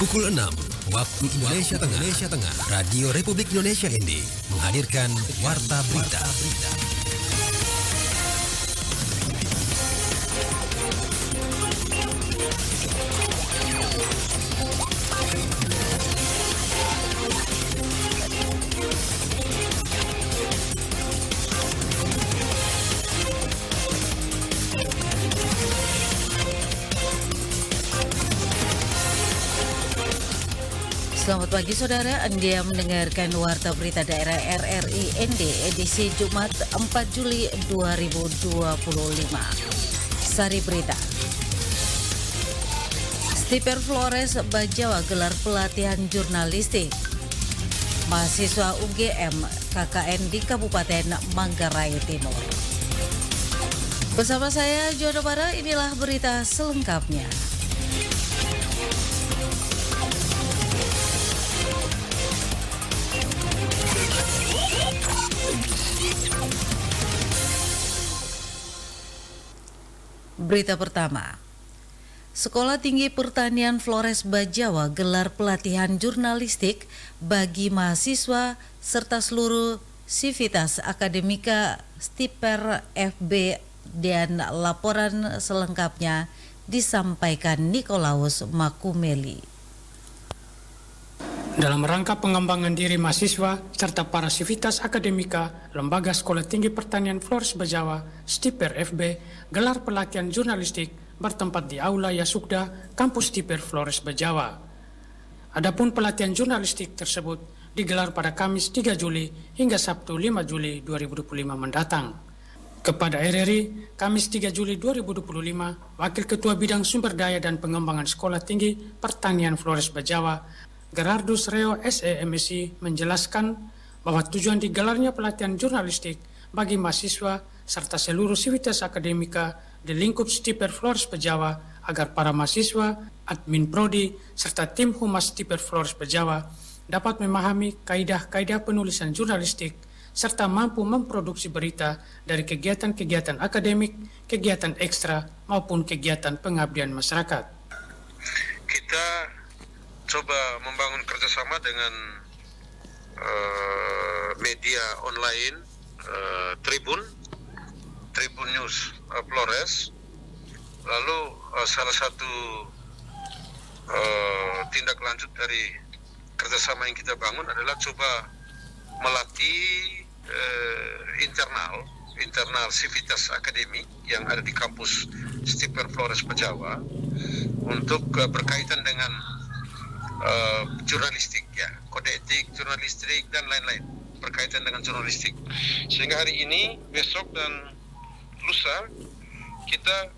Pukul 6 waktu Indonesia Tengah, Radio Republik Indonesia ND menghadirkan Warta Berita. Selamat pagi saudara, Anda mendengarkan Warta Berita Daerah RRI ND edisi Jumat 4 Juli 2025. Sari Berita. Stiper Flores Bajawa gelar pelatihan jurnalistik. Mahasiswa UGM KKN di Kabupaten Manggarai Timur. Bersama saya Jono Bara, inilah berita selengkapnya. Berita pertama, Sekolah Tinggi Pertanian Flores Bajawa gelar pelatihan jurnalistik bagi mahasiswa serta seluruh sivitas akademika Stiper FB, dan laporan selengkapnya disampaikan Nikolaus Makumeli. Dalam rangka pengembangan diri mahasiswa serta para sivitas akademika, Lembaga Sekolah Tinggi Pertanian Flores Bajawa, Stiper FB, gelar pelatihan jurnalistik bertempat di Aula Yasukda, Kampus Stiper Flores Bajawa. Adapun pelatihan jurnalistik tersebut digelar pada Kamis 3 Juli hingga Sabtu 5 Juli 2025 mendatang. Kepada RRI, Kamis 3 Juli 2025, Wakil Ketua Bidang Sumber Daya dan Pengembangan Sekolah Tinggi Pertanian Flores Bajawa, Gerardus Reo SEMSI, menjelaskan bahwa tujuan digelarnya pelatihan jurnalistik bagi mahasiswa serta seluruh sivitas akademika di lingkup Stiper Flores Bajawa agar para mahasiswa, admin prodi, serta tim humas Stiper Flores Bajawa dapat memahami kaidah-kaidah penulisan jurnalistik serta mampu memproduksi berita dari kegiatan-kegiatan akademik, kegiatan ekstra maupun kegiatan pengabdian masyarakat. Kita coba membangun kerjasama dengan media online Tribun News Flores. Lalu salah satu tindak lanjut dari kerjasama yang kita bangun adalah coba melatih internal sivitas akademik yang ada di kampus Stiper Flores Bajawa untuk berkaitan dengan jurnalistik, ya, kode etik jurnalistik dan lain-lain berkaitan dengan jurnalistik. Sehingga hari ini, besok dan lusa kita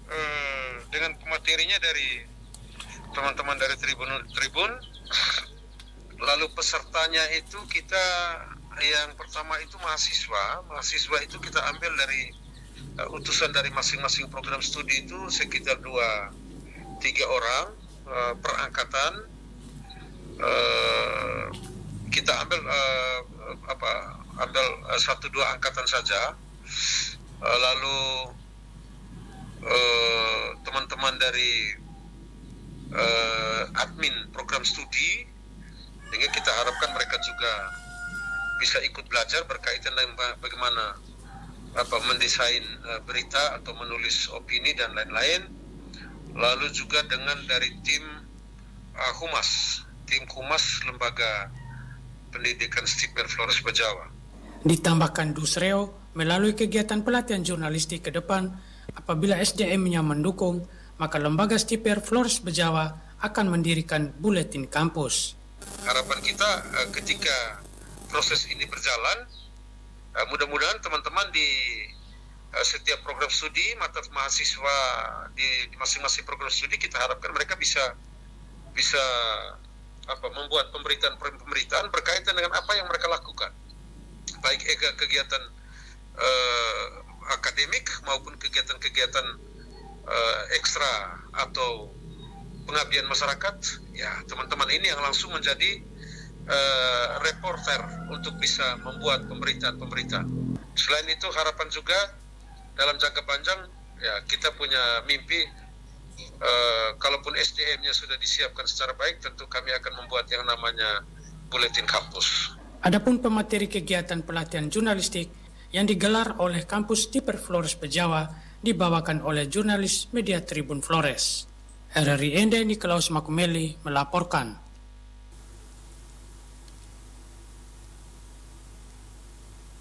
dengan materinya dari teman-teman dari Tribun. Lalu pesertanya itu kita yang pertama itu mahasiswa itu kita ambil dari utusan dari masing-masing program studi itu sekitar 2-3 orang per angkatan. Kita ambil 1-2 angkatan saja. Lalu teman-teman dari admin program studi, sehingga kita harapkan mereka juga bisa ikut belajar berkaitan dengan bagaimana mendesain berita atau menulis opini dan lain-lain. Lalu juga dengan dari tim humas Lembaga Pendidikan Stiper Flores Bajawa. Ditambahkan Dusreo, melalui kegiatan pelatihan jurnalistik ke depan, apabila SDM-nya mendukung, maka Lembaga Stiper Flores Bajawa akan mendirikan buletin kampus. Harapan kita ketika proses ini berjalan, mudah-mudahan teman-teman di setiap program studi, mahasiswa di masing-masing program studi, kita harapkan mereka bisa membuat pemberitaan berkaitan dengan apa yang mereka lakukan, baik kegiatan akademik maupun kegiatan-kegiatan ekstra atau pengabdian masyarakat. Ya, teman-teman ini yang langsung menjadi reporter untuk bisa membuat pemberitaan. Selain itu, harapan juga dalam jangka panjang, ya, kita punya mimpi kalaupun SDM-nya sudah disiapkan secara baik, tentu kami akan membuat yang namanya buletin kampus. Adapun pemateri kegiatan pelatihan jurnalistik yang digelar oleh kampus Stiper Flores Bejawa dibawakan oleh jurnalis media Tribun Flores. RRI Ende Nikolaus Makumeli melaporkan.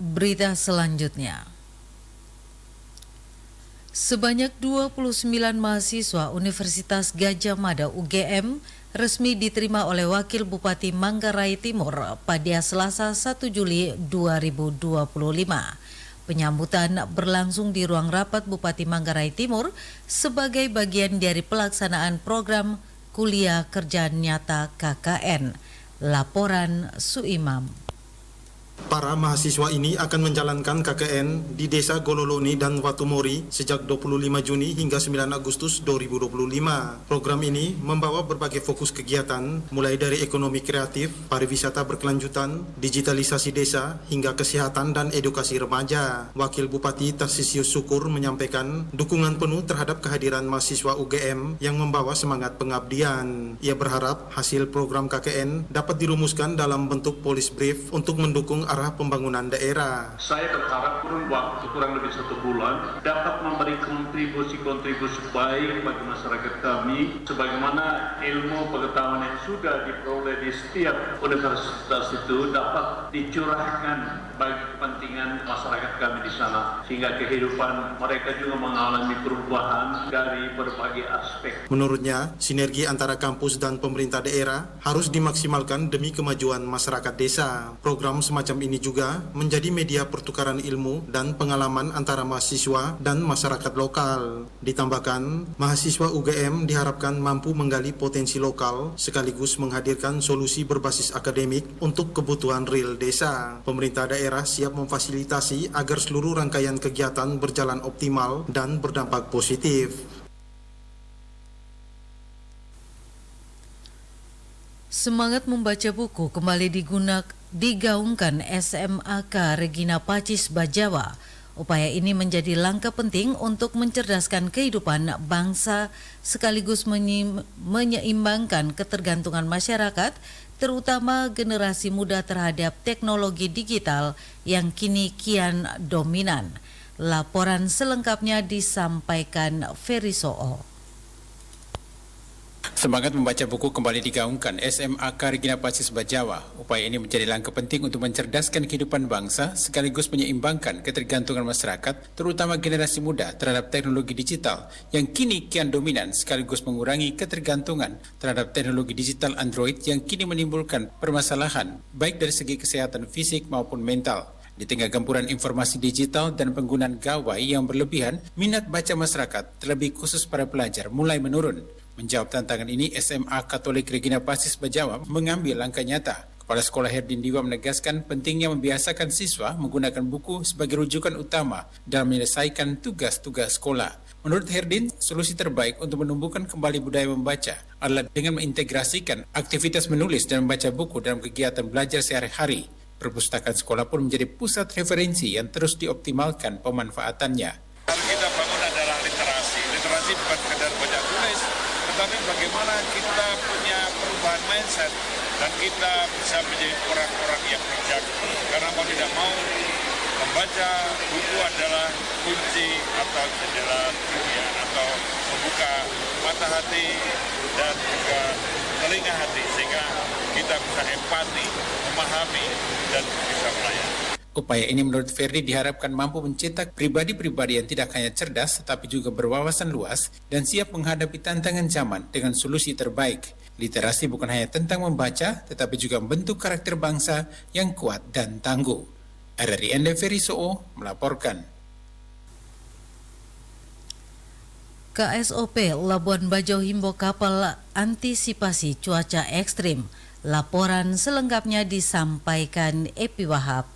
Berita selanjutnya. Sebanyak 29 mahasiswa Universitas Gadjah Mada UGM resmi diterima oleh Wakil Bupati Manggarai Timur pada Selasa 1 Juli 2025. Penyambutan berlangsung di ruang rapat Bupati Manggarai Timur sebagai bagian dari pelaksanaan program Kuliah Kerja Nyata KKN. Laporan Suimam. Para mahasiswa ini akan menjalankan KKN di Desa Gololoni dan Watumori sejak 25 Juni hingga 9 Agustus 2025. Program ini membawa berbagai fokus kegiatan, mulai dari ekonomi kreatif, pariwisata berkelanjutan, digitalisasi desa, hingga kesehatan dan edukasi remaja. Wakil Bupati Tarsisius Syukur menyampaikan dukungan penuh terhadap kehadiran mahasiswa UGM yang membawa semangat pengabdian. Ia berharap hasil program KKN dapat dirumuskan dalam bentuk policy brief untuk mendukung arah pembangunan daerah. Saya berharap kurun waktu kurang lebih 1 bulan dapat memberi kontribusi baik bagi masyarakat kami sebagaimana ilmu pengetahuan yang sudah diperoleh di setiap universitas itu dapat dicurahkan bagi kepentingan masyarakat kami di sana sehingga kehidupan mereka juga mengalami perubahan dari berbagai aspek. Menurutnya, sinergi antara kampus dan pemerintah daerah harus dimaksimalkan demi kemajuan masyarakat desa. Program semacam ini juga menjadi media pertukaran ilmu dan pengalaman antara mahasiswa dan masyarakat lokal. Ditambahkan, mahasiswa UGM diharapkan mampu menggali potensi lokal sekaligus menghadirkan solusi berbasis akademik untuk kebutuhan real desa. Pemerintah daerah siap memfasilitasi agar seluruh rangkaian kegiatan berjalan optimal dan berdampak positif. Semangat membaca buku kembali digaungkan SMAK Regina Pacis Bajawa. Upaya ini menjadi langkah penting untuk mencerdaskan kehidupan bangsa sekaligus menyeimbangkan ketergantungan masyarakat, terutama generasi muda terhadap teknologi digital yang kini kian dominan. Laporan selengkapnya disampaikan Ferry Soo. Semangat membaca buku kembali digaungkan SMAK Regina Pacis Bajawa. Upaya ini menjadi langkah penting untuk mencerdaskan kehidupan bangsa sekaligus menyeimbangkan ketergantungan masyarakat, terutama generasi muda terhadap teknologi digital yang kini kian dominan sekaligus mengurangi ketergantungan terhadap teknologi digital Android yang kini menimbulkan permasalahan baik dari segi kesehatan fisik maupun mental. Di tengah gempuran informasi digital dan penggunaan gawai yang berlebihan, minat baca masyarakat, terlebih khusus para pelajar, mulai menurun. Menjawab tantangan ini, SMA Katolik Regina Pacis Bajawa mengambil langkah nyata. Kepala Sekolah Herdin Diwa menegaskan pentingnya membiasakan siswa menggunakan buku sebagai rujukan utama dalam menyelesaikan tugas-tugas sekolah. Menurut Herdin, solusi terbaik untuk menumbuhkan kembali budaya membaca adalah dengan mengintegrasikan aktivitas menulis dan membaca buku dalam kegiatan belajar sehari-hari. Perpustakaan sekolah pun menjadi pusat referensi yang terus dioptimalkan pemanfaatannya. Harus kita bangun adalah literasi. Literasi bukan sekedar baca tulis, tetapi bagaimana kita punya perubahan mindset dan kita bisa menjadi orang-orang yang bijak. Karena mau tidak mau, membaca buku adalah kunci atau jendela dunia atau membuka mata hati dan juga telinga hati sehingga kita bisa empati, memahami, dan bisa melayani. Upaya ini menurut Ferdi diharapkan mampu mencetak pribadi-pribadi yang tidak hanya cerdas tetapi juga berwawasan luas dan siap menghadapi tantangan zaman dengan solusi terbaik. Literasi bukan hanya tentang membaca tetapi juga membentuk karakter bangsa yang kuat dan tangguh. RRI Ende Ferry Soo melaporkan. KSOP Labuan Bajo himbau kapal antisipasi cuaca ekstrim. Laporan selengkapnya disampaikan Epi Wahab.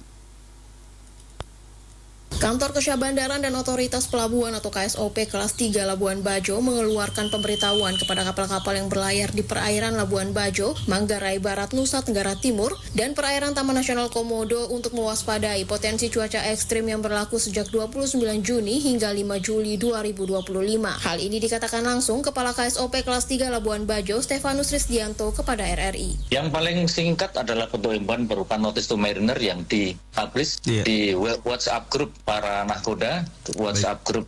Kantor Kesyah Bandaran dan Otoritas Pelabuhan atau KSOP kelas 3 Labuan Bajo mengeluarkan pemberitahuan kepada kapal-kapal yang berlayar di perairan Labuan Bajo, Manggarai Barat, Nusa Tenggara Timur, dan perairan Taman Nasional Komodo untuk mewaspadai potensi cuaca ekstrim yang berlaku sejak 29 Juni hingga 5 Juli 2025. Hal ini dikatakan langsung Kepala KSOP kelas 3 Labuan Bajo, Stefanus Risdianto kepada RRI. Yang paling singkat adalah bentuk himbauan berupa notice to mariner yang dipublish di WhatsApp group para nahkoda, WhatsApp grup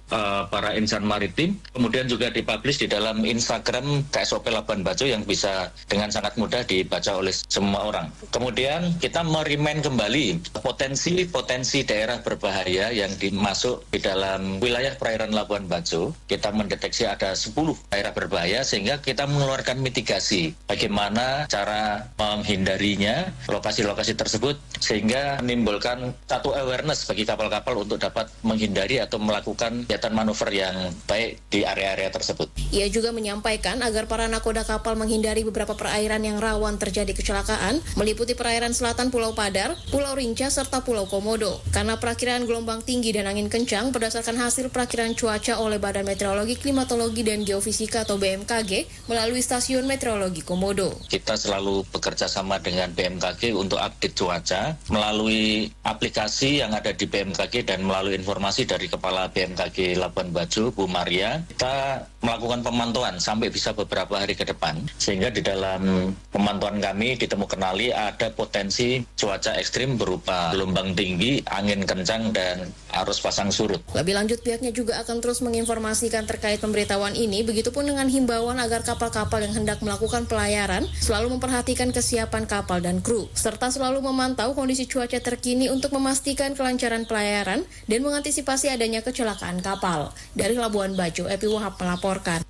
para insan maritim, kemudian juga dipublish di dalam Instagram KSOP Labuan Bajo yang bisa dengan sangat mudah dibaca oleh semua orang. Kemudian kita merimain kembali potensi daerah berbahaya yang dimasuk di dalam wilayah perairan Labuan Bajo. Kita mendeteksi ada 10 daerah berbahaya sehingga kita mengeluarkan mitigasi bagaimana cara menghindarinya lokasi-lokasi tersebut sehingga menimbulkan satu awareness bagi kapal-kapal untuk dapat menghindari atau melakukan kegiatan manuver yang baik di area-area tersebut. Ia juga menyampaikan agar para nakoda kapal menghindari beberapa perairan yang rawan terjadi kecelakaan, meliputi perairan selatan Pulau Padar, Pulau Rinca, serta Pulau Komodo. Karena perakiraan gelombang tinggi dan angin kencang berdasarkan hasil perakiraan cuaca oleh Badan Meteorologi, Klimatologi, dan Geofisika atau BMKG melalui Stasiun Meteorologi Komodo. Kita selalu bekerja sama dengan BMKG untuk update cuaca melalui aplikasi yang ada di BMKG dan melalui informasi dari Kepala BMKG Labuan Bajo, Bu Maria, kita melakukan pemantauan sampai bisa beberapa hari ke depan. Sehingga di dalam pemantauan kami ditemukan ada potensi cuaca ekstrim berupa gelombang tinggi, angin kencang, dan arus pasang surut. Lebih lanjut, pihaknya juga akan terus menginformasikan terkait pemberitahuan ini, begitupun dengan himbauan agar kapal-kapal yang hendak melakukan pelayaran selalu memperhatikan kesiapan kapal dan kru, serta selalu memantau kondisi cuaca terkini untuk memastikan kelancaran pelayaran dan mengantisipasi adanya kecelakaan kapal. Dari Labuan Bajo, Epi Wahab melaporkan.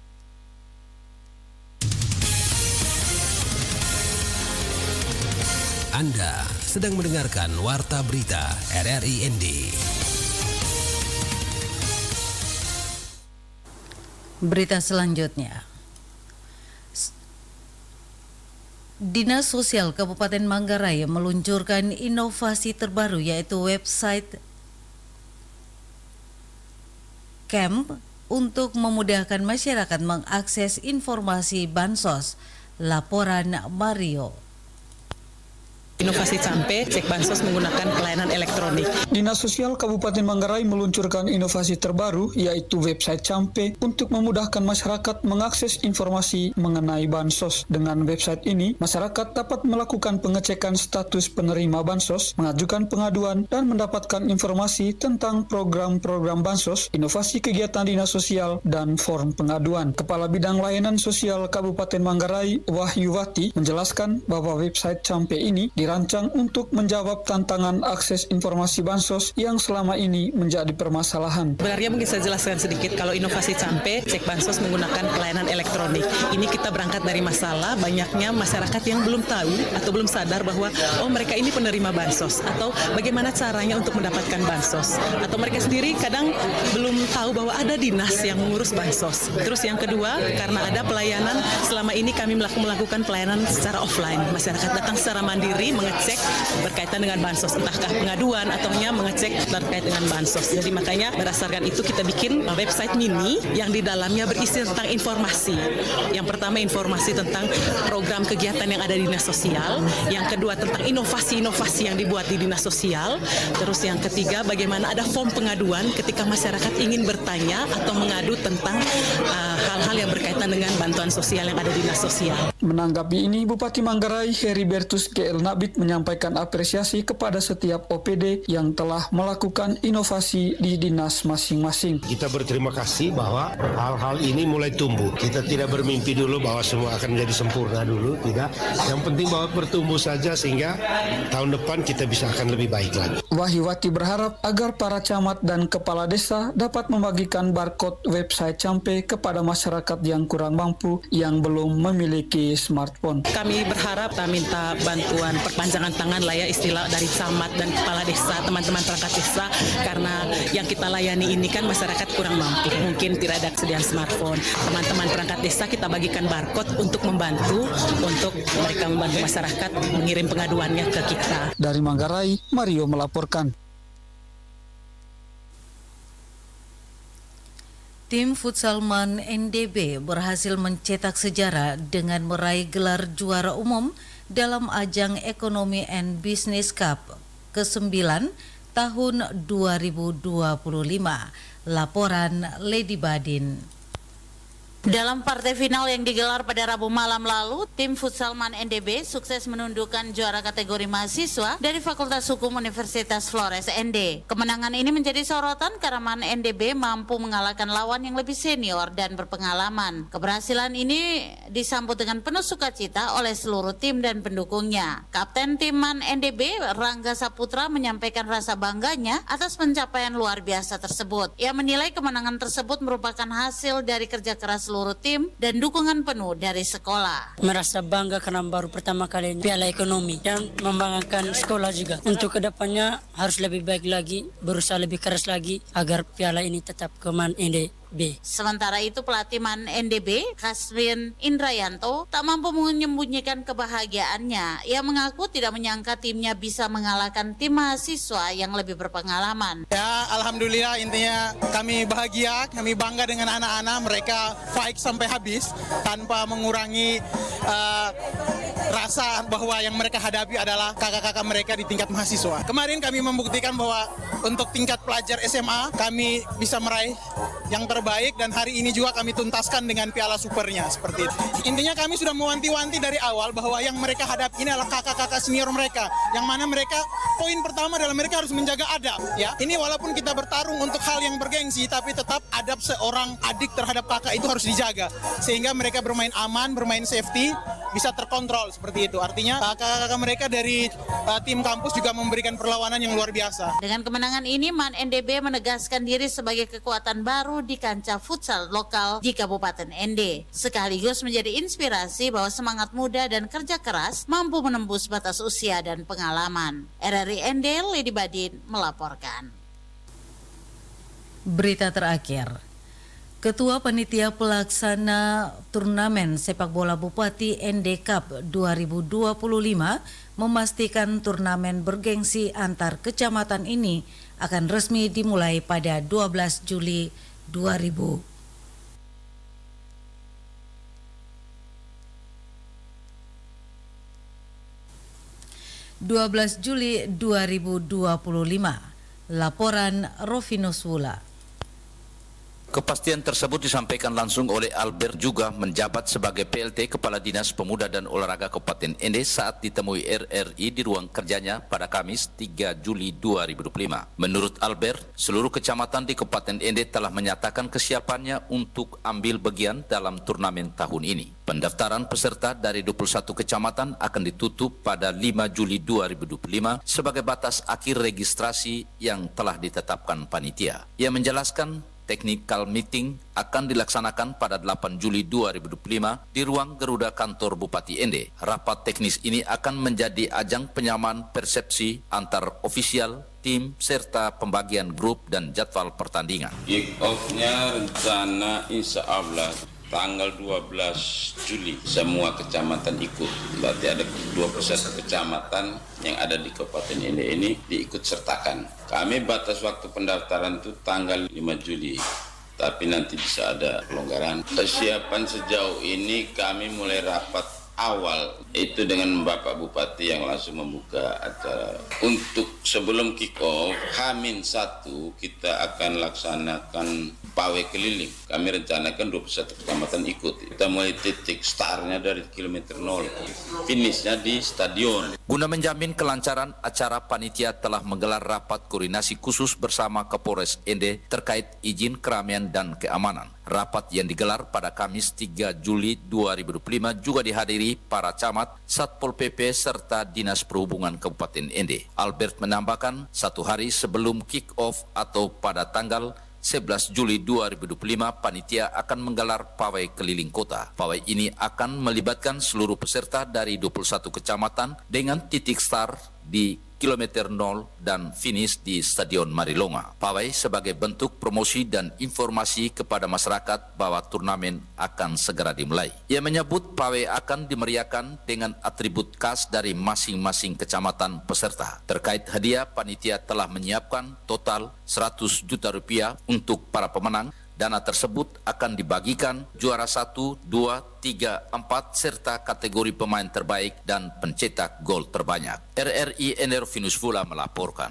Anda sedang mendengarkan Warta Berita RRI ND. Berita selanjutnya. Dinas Sosial Kabupaten Manggarai meluncurkan inovasi terbaru yaitu website Camp untuk memudahkan masyarakat mengakses informasi bansos. Laporan Mario. Inovasi Campe, cek bansos menggunakan pelayanan elektronik. Dinas Sosial Kabupaten Manggarai meluncurkan inovasi terbaru yaitu website Campe untuk memudahkan masyarakat mengakses informasi mengenai bansos. Dengan website ini, masyarakat dapat melakukan pengecekan status penerima bansos, mengajukan pengaduan, dan mendapatkan informasi tentang program-program bansos, inovasi kegiatan dinas sosial, dan form pengaduan. Kepala Bidang Layanan Sosial Kabupaten Manggarai, Wahyuwati, menjelaskan bahwa website Campe ini dirancang untuk menjawab tantangan akses informasi bansos yang selama ini menjadi permasalahan. Sebenarnya mungkin saya jelaskan sedikit, kalau inovasi Campe, cek bansos menggunakan pelayanan elektronik. Ini kita berangkat dari masalah banyaknya masyarakat yang belum tahu atau belum sadar bahwa mereka ini penerima bansos, atau bagaimana caranya untuk mendapatkan bansos. Atau mereka sendiri kadang belum tahu bahwa ada dinas yang mengurus bansos. Terus yang kedua, karena ada pelayanan, selama ini kami melakukan pelayanan secara offline. Masyarakat datang secara mandiri mengecek berkaitan dengan bansos, entahkah pengaduan atau mengecek terkait dengan bansos. Jadi makanya berdasarkan itu kita bikin website mini yang di dalamnya berisi tentang informasi. Yang pertama informasi tentang program kegiatan yang ada di dinas sosial, yang kedua tentang inovasi-inovasi yang dibuat di dinas sosial, terus yang ketiga bagaimana ada form pengaduan ketika masyarakat ingin bertanya atau mengadu tentang hal-hal yang berkaitan dengan bantuan sosial yang ada di dinas sosial. Menanggapi ini, Bupati Manggarai Heribertus GL Nabit menyampaikan apresiasi kepada setiap OPD yang telah melakukan inovasi di dinas masing-masing. Kita berterima kasih bahwa hal-hal ini mulai tumbuh. Kita tidak bermimpi dulu bahwa semua akan menjadi sempurna dulu, tidak. Yang penting bahwa bertumbuh saja sehingga tahun depan kita bisa akan lebih baik lagi. Wahyuwati berharap agar para camat dan kepala desa dapat membagikan barcode website Campe kepada masyarakat yang kurang mampu yang belum memiliki smartphone. Kami berharap kita minta bantuan perpanjangan tangan lah ya, istilah dari camat dan kepala desa, teman-teman perangkat desa, karena yang kita layani ini kan masyarakat kurang mampu, mungkin tidak ada kesediaan smartphone. Teman-teman perangkat desa kita bagikan barcode untuk membantu, untuk mereka membantu masyarakat mengirim pengaduannya ke kita. Dari Manggarai, Mario melaporkan. Tim Futsalman NDB berhasil mencetak sejarah dengan meraih gelar juara umum dalam ajang Ekonomi and Business Cup ke-9 tahun 2025. Laporan Lady Badin. Dalam partai final yang digelar pada Rabu malam lalu, tim Futsalman NDB sukses menundukkan juara kategori mahasiswa dari Fakultas Hukum Universitas Flores ND. Kemenangan ini menjadi sorotan karena MAN NDB mampu mengalahkan lawan yang lebih senior dan berpengalaman. Keberhasilan ini disambut dengan penuh sukacita oleh seluruh tim dan pendukungnya. Kapten tim MAN NDB, Rangga Saputra, menyampaikan rasa bangganya atas pencapaian luar biasa tersebut. Ia menilai kemenangan tersebut merupakan hasil dari kerja keras seluruh tim dan dukungan penuh dari sekolah. Merasa bangga karena baru pertama kali Piala Ekonomi dan membanggakan sekolah juga. Untuk kedepannya harus lebih baik lagi, berusaha lebih keras lagi agar piala ini tetap ke MAN NDB. Sementara itu pelatih MAN NDB, Kasvin Indrayanto, tak mampu menyembunyikan kebahagiaannya. Ia mengaku tidak menyangka timnya bisa mengalahkan tim mahasiswa yang lebih berpengalaman. Ya, alhamdulillah, intinya kami bahagia, kami bangga dengan anak-anak. Mereka fight sampai habis tanpa mengurangi rasa bahwa yang mereka hadapi adalah kakak-kakak mereka di tingkat mahasiswa. Kemarin kami membuktikan bahwa untuk tingkat pelajar SMA kami bisa meraih yang terbaik, dan hari ini juga kami tuntaskan dengan piala supernya seperti itu. Intinya kami sudah mewanti-wanti dari awal bahwa yang mereka hadapi ini adalah kakak-kakak senior mereka, yang mana mereka, poin pertama adalah mereka harus menjaga adab. Ya, ini walaupun kita bertarung untuk hal yang bergengsi, tapi tetap adab seorang adik terhadap kakak itu harus dijaga, sehingga mereka bermain aman, bermain safety, bisa terkontrol seperti itu. Artinya kakak-kakak mereka dari tim kampus juga memberikan perlawanan yang luar biasa. Dengan kemenangan ini, MAN NDB menegaskan diri sebagai kekuatan baru di kancah futsal lokal di Kabupaten ND, sekaligus menjadi inspirasi bahwa semangat muda dan kerja keras mampu menembus batas usia dan pengalaman. RRI ND, Lady Badin melaporkan. Berita terakhir. Ketua Panitia Pelaksana Turnamen Sepak Bola Bupati ND Cup 2025 memastikan turnamen bergengsi antar kecamatan ini akan resmi dimulai pada 12 Juli 2000. Juli 2025. Laporan Rofinus Wula. Kepastian tersebut disampaikan langsung oleh Albert juga menjabat sebagai PLT Kepala Dinas Pemuda dan Olahraga Kabupaten ND saat ditemui RRI di ruang kerjanya pada Kamis 3 Juli 2025. Menurut Albert, seluruh kecamatan di Kabupaten ND telah menyatakan kesiapannya untuk ambil bagian dalam turnamen tahun ini. Pendaftaran peserta dari 21 kecamatan akan ditutup pada 5 Juli 2025 sebagai batas akhir registrasi yang telah ditetapkan panitia. Ia menjelaskan technical meeting akan dilaksanakan pada 8 Juli 2025 di ruang Garuda Kantor Bupati ND. Rapat teknis ini akan menjadi ajang penyamaan persepsi antar ofisial, tim, serta pembagian grup dan jadwal pertandingan. Kick-off-nya rencana insya Allah tanggal 12 Juli semua kecamatan ikut. Berarti ada 21 kecamatan yang ada di Kabupaten ini diikut sertakan. Kami batas waktu pendaftaran itu tanggal 5 Juli. Tapi nanti bisa ada pelonggaran. Persiapan sejauh ini kami mulai rapat awal itu dengan Bapak Bupati yang langsung membuka acara. Untuk sebelum kick-off, H-1 kita akan laksanakan pawai keliling. Kami rencanakan 21 kecamatan ikut. Kita mulai titik startnya dari kilometer 0, finishnya di stadion. Guna menjamin kelancaran acara, panitia telah menggelar rapat koordinasi khusus bersama Kapolres ND terkait izin keramaian dan keamanan. Rapat yang digelar pada Kamis 3 Juli 2025 juga dihadiri para camat, Satpol PP, serta Dinas Perhubungan Kabupaten ND. Albert menambahkan, satu hari sebelum kick-off atau pada tanggal 11 Juli 2025, panitia akan menggelar pawai keliling kota. Pawai ini akan melibatkan seluruh peserta dari 21 kecamatan dengan titik start di kilometer 0 dan finish di Stadion Marilonga. Pawai sebagai bentuk promosi dan informasi kepada masyarakat bahwa turnamen akan segera dimulai. Ia menyebut pawai akan dimeriahkan dengan atribut khas dari masing-masing kecamatan peserta. Terkait hadiah, panitia telah menyiapkan total 100 juta rupiah untuk para pemenang Dana tersebut akan dibagikan juara 1, 2, 3, 4 serta kategori pemain terbaik dan pencetak gol terbanyak. RRI Enervinus Fula melaporkan.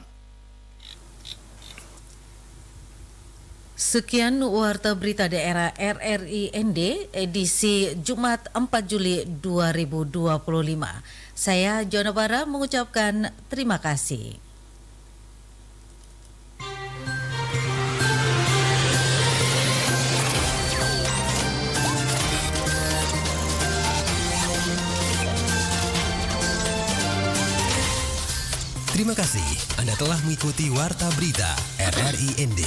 Sekian Warta Berita Daerah RRI ND edisi Jumat 4 Juli 2025. Saya Jona Bara mengucapkan terima kasih. Terima kasih Anda telah mengikuti Warta Berita RRI ND.